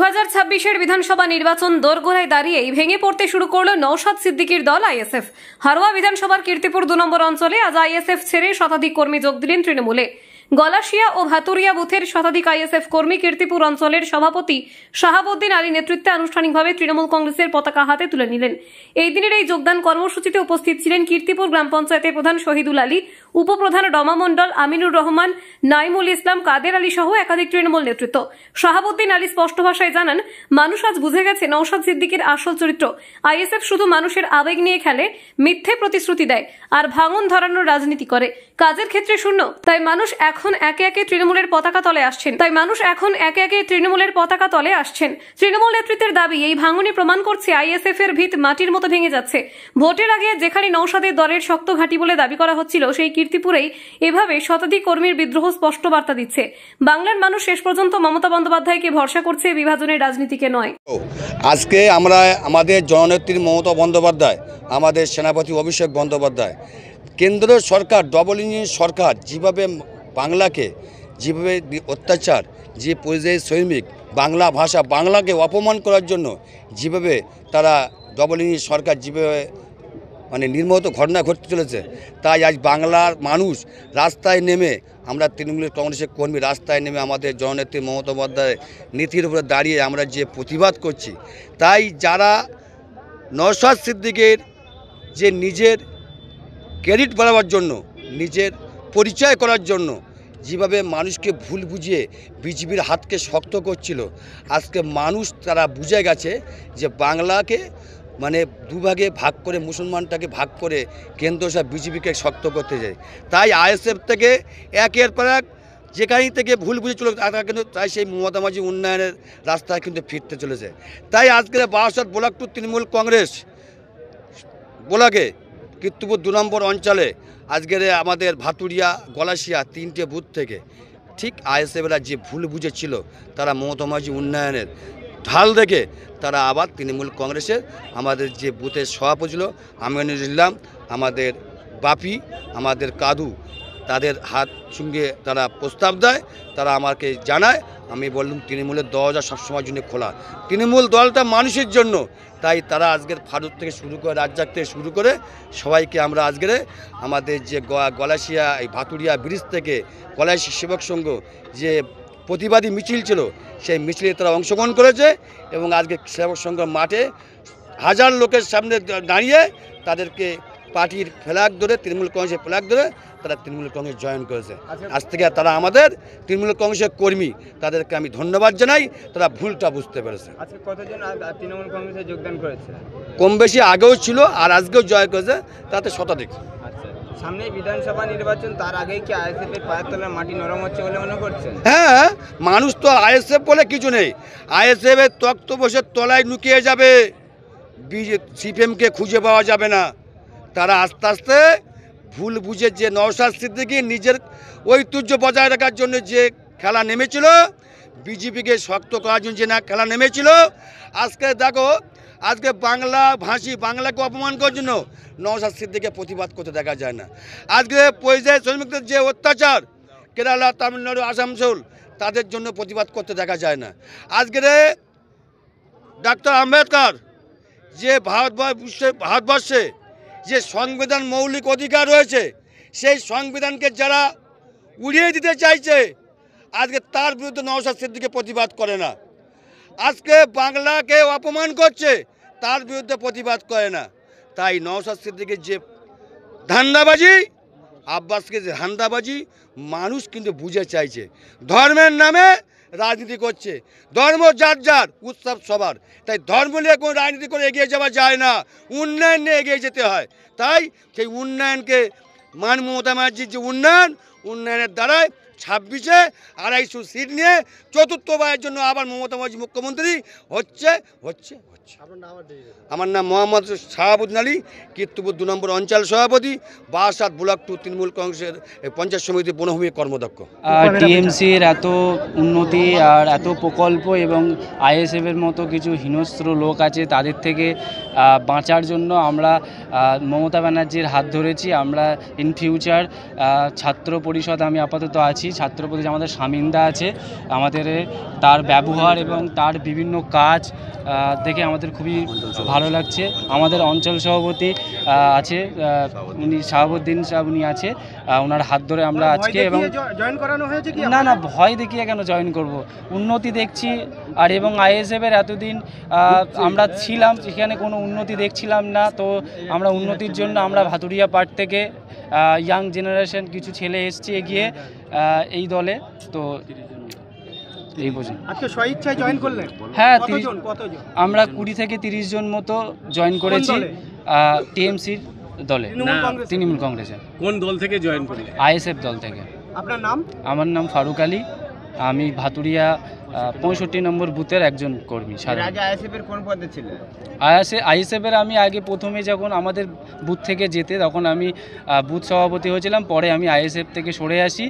2026-এর বিধানসভা নির্বাচন দোরগোড়ায় দাঁড়িয়েই ভেঙে পড়তে শুরু করল নওশাদ সিদ্দিকীর দল আইএসএফ। হারোয়া বিধানসভার কীর্তিপুর 2 নম্বর অঞ্চলে আজ আইএসএফ ছেড়ে শতাধিক কর্মী যোগ দিলেন তৃণমূলে। গলাশিয়া ও ভাতুরিয়া বুথের শতাধিক আইএসএফ কর্মী কীর্তিপুর অঞ্চলের সভাপতি শাহাবুদ্দিন আলী নেতৃত্বে আনুষ্ঠানিকভাবে তৃণমূল কংগ্রেসের পতাকা হাতে তুলে নিলেন। এই দিনের এই যোগদান কর্মসূচিতে উপস্থিত ছিলেন কীর্তিপুর গ্রাম পঞ্চায়েতের প্রধান শহীদুল আলী, উপপ্রধান রমা মণ্ডল, আমিনুর রহমান, নাইমুল ইসলাম, কাদের আলী সহ একাধিক তৃণমূল নেতৃত্ব। শাহাবুদ্দিন আলী স্পষ্ট ভাষায় জানান, মানুষ আজ বুঝে গেছে নওশাদ সিদ্দিকীর আসল চরিত্র। আইএসএফ শুধু মানুষের আবেগ নিয়ে খেলে, মিথ্যে প্রতিশ্রুতি দেয় আর ভাঙন ধরানোর রাজনীতি করে, কাজের ক্ষেত্রে শূন্য। তাই মানুষ এখন একে একে তৃণমূলের পতাকা তলে আসছেন। তৃণমূল নেতৃত্বের দাবি, এই ভাঙনই প্রমাণ করছে আইএসএফ এর ভিত মাটির মতো ভেঙে যাচ্ছে। ভোটের আগে যেখানে নওশাদের দলের শক্ত ঘাঁটি বলে দাবি করা হচ্ছিল, সেই কীর্তিপুরেই এভাবে শতাধিক কর্মীর বিদ্রোহ স্পষ্ট বার্তা দিচ্ছে। বাংলার মানুষ শেষ পর্যন্ত মমতা বন্দ্যোপাধ্যায়কে ভরসা করছে, বিভাজনের রাজনীতিকে নয়। আজকে আমরা আমাদের জননেত্রী মমতা বন্দ্যোপাধ্যায়, আমাদের সেনাপতি অভিষেক বন্দ্যোপাধ্যায়, কেন্দ্র সরকার ডবল ইঞ্জিন সরকার যেভাবে বাংলাকে যেভাবে অত্যাচার, যে পরিযায়ী শ্রমিক, বাংলা ভাষা, বাংলাকে অপমান করার জন্য যেভাবে তারা ডবল ইঞ্জিন সরকার যেভাবে নির্মত ঘটনা ঘটতে চলেছে, তাই আজ বাংলার মানুষ রাস্তায় নেমে, আমরা তৃণমূল কংগ্রেসের কর্মী রাস্তায় নেমে আমাদের জননেত্রী মমতা বন্দ্যোপাধ্যায়ের নীতির উপরে দাঁড়িয়ে আমরা যে প্রতিবাদ করছি, তাই যারা নওশাদ সিদ্দিকীর যে নিজের ক্রেডিট বাড়াবার জন্য, নিজের পরিচয় করার জন্য যেভাবে মানুষকে ভুল বুঝিয়ে বিজেপির হাতকে শক্ত করছিল, আজকে মানুষ তারা বুঝে গেছে যে বাংলাকে দুভাগে ভাগ করে, মুসলমানটাকে ভাগ করে কেন্দ্র সব বিজেপিকে শক্ত করতে যায়। তাই আইএসএফ থেকে একের পর এক যেখানেই থেকে ভুল বুঝে চলে, কিন্তু তাই সেই মমতা মাঝি উন্নয়নের রাস্তায় কিন্তু ফিরতে চলেছে। তাই আজকের 62 ব্লক টু তৃণমূল কংগ্রেস ব্লকে কীর্তিপুর 2 নম্বর অঞ্চলে আজকের আমাদের ভাতুরিয়া, গলাশিয়া 3টে বুথ থেকে ঠিক আইএসএফরা যে ভুল বুঝেছিল, তারা মমতা মাঝি উন্নয়নের ঢাল দেখে তারা আবার তৃণমূল কংগ্রেসের আমাদের যে বুথের সভাপতি ছিল আমিনুল ইসলাম, আমাদের বাপি, আমাদের কাদু, তাদের হাত সঙ্গে তারা প্রস্তাব দেয়, তারা আমাকে জানায়। আমি বললাম তৃণমূলের দরজা সবসময়ের জন্য খোলা, তৃণমূল দলটা মানুষের জন্য। তাই তারা আজকের ফারুক থেকে শুরু করে, রাজ্জাক থেকে শুরু করে সবাইকে আমরা আজকের আমাদের যে গলাশিয়া এই ভাতুরিয়া ব্রিজ থেকে গলাশিয়া সেবক সংঘ যে প্রতিবাদী মিছিল ছিল, সেই মিছিলে তারা অংশগ্রহণ করেছে এবং আজকে সেবক সংঘ মাঠে হাজার লোকের সামনে দাঁড়িয়ে তাদেরকে পার্টির ফ্ল্যাগ ধরে, তৃণমূল কংগ্রেসের ফ্ল্যাগ ধরে তারা তৃণমূল কংগ্রেস জয়েন করেছে। আজ থেকে তারা আমাদের তৃণমূল কংগ্রেসের কর্মী, তাদেরকে আমি ধন্যবাদ জানাই, তারা ভুলটা বুঝতে পেরেছে। আজকে কতজন তৃণমূল কংগ্রেসে যোগদান করেছে? কম বেশি আগেও ছিল আর আজকেও জয় করেছে, তাতে শতাধিক। সামনে বিধানসভা নির্বাচন, তার আগেই কি আইএসএফ এর পায়ের তলার মাটি নরম হচ্ছে বলে মনে করছেন? হ্যাঁ, মানুষ তো আইএসএফ বলে কিছু নেই, আইএসএফ এর তক্ত বসে তলায় লুকিয়ে যাবে, সিপিএমকে খুঁজে পাওয়া যাবে না। তারা আস্তে আস্তে ভুল বুঝে যে নওশাদ সিদ্দিকী নিজের ঐতিহ্য বজায় রাখার জন্য যে খেলা নেমেছিল, বিজেপিকে শক্ত করার জন্য যে খেলা নেমেছিল, আজকে দেখো, আজকে বাংলা ভাষী, বাংলাকে অপমান করার জন্য নওশাদ সিদ্দিকীকে প্রতিবাদ করতে দেখা যায় না। আজকে পরিযায়ী শ্রমিকদের যে অত্যাচার, কেরালা, তামিলনাড়ু, আসানসোল, তাদের জন্য প্রতিবাদ করতে দেখা যায় না। আজকের ডাক্তার আম্বেদকর যে ভারতবর্ষে যে সংবিধান মৌলিক অধিকার রয়েছে, সেই সংবিধানকে যারা উড়িয়ে দিতে চাইছে, আজকে তার বিরুদ্ধে নওশাদ সিদ্দিকী প্রতিবাদ করে না। আজকে বাংলাকে অপমান করছে, তার বিরুদ্ধে প্রতিবাদ করে না। তাই নওশাদ সিদ্দিকীর যে ধান্দাবাজি, আব্বাসকে যে ধান্দাবাজি, মানুষ কিন্তু বুঝে চাইছে। ধর্মের নামে রাজনীতি করছে, ধর্ম যার যার, উৎসব সবার। তাই ধর্ম নিয়ে কোনো রাজনীতি করে এগিয়ে যাওয়া যায় না, উন্নয়ন নিয়ে এগিয়ে যেতে হয়। তাই সেই উন্নয়নকে মমতা ব্যানার্জির যে উন্নয়নের দ্বারাই 26-এ 250 সিট নিয়ে চতুর্থবারের জন্য আবার মমতা ব্যানার্জি মুখ্যমন্ত্রী হচ্ছে। আমার নাম মোহাম্মদ শাহাবুদ্দিন আলী, কীর্তিপুর 2 নম্বর অঞ্চল সভাপতি, 62 ব্লক টু তৃণমূল কংগ্রেসের পঞ্চায়েত সমিতি বনভূমি কর্মদক্ষ। টিএমসির এত উন্নতি আর এত প্রকল্প এবং আইএসএফের মতো কিছু হিংস্র লোক আছে, তাদের থেকে বাঁচার জন্য আমরা মমতা ব্যানার্জির হাত ধরেছি। আমরা ইন ফিউচার ছাত্র পরিষদ আমি আপাতত আছি, আছি। ছাত্রপতি যে আমাদের শামিন্দা আছে, আমাদের তার ব্যবহার এবং তার বিভিন্ন কাজ দেখে আমাদের খুবই ভালো লাগছে। আমাদের অঞ্চল সভাপতি আছে, উনি শাহাবুদ্দিন সাহেব, উনি আছে, ওনার হাত ধরে আমরা আজকে এবং জয়েন করানো হয়েছে কি? না না, ভয় দেখিয়ে কেন জয়েন করব, উন্নতি দেখছি। আর এবং আইএসএফের এতদিন আমরা ছিলাম, সেখানে কোনো উন্নতি দেখছিলাম না। তো আমরা উন্নতির জন্য আমরা ভাতুরিয়া পার্ট থেকে ইয়াং জেনারেশন কিছু ছেলে এসছে এগিয়ে এই দলে। তো এই বুঝুন আজকে স্বইচ্ছায় জয়েন করলেন? হ্যাঁ, কতজন? আমরা 20 থেকে 30 জন মতো জয়েন করেছি টিএমসির দলে, তৃণমূল কংগ্রেসে। কোন দল থেকে জয়েন করলেন? আইএসএফ দল থেকে। আপনার নাম? আমার নাম ফারুক আলী, আমি ভাতুরিয়া 65 নম্বর বুথের একজন কর্মী। এর আগে আইএসএফ এর কোন পদে ছিলেন? আইএসএফের আমি আগে প্রথমে যখন আমাদের বুথ থেকে যেতে, তখন আমি বুথ সভাপতি হয়েছিলাম। পরে আমি আইএসএফ থেকে সরে আসি।